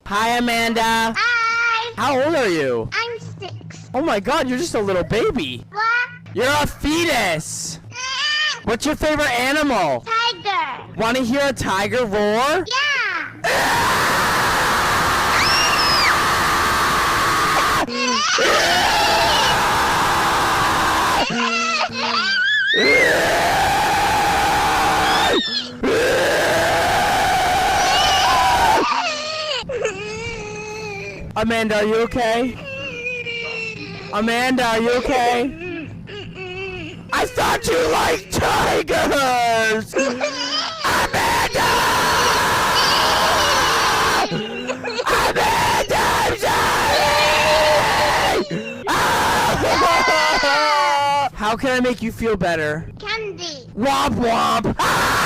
Hi, Amanda. Hi. How old are you? I'm 6. Oh my god, you're just a little baby. What? You're a fetus. What's your favorite animal? Tiger. Want to hear a tiger roar? Yeah. Amanda, are you okay? Amanda, are you okay? I thought you liked tigers! Amanda! Amanda, I'm sorry! How can I make you feel better? Candy. Womp womp! Ah!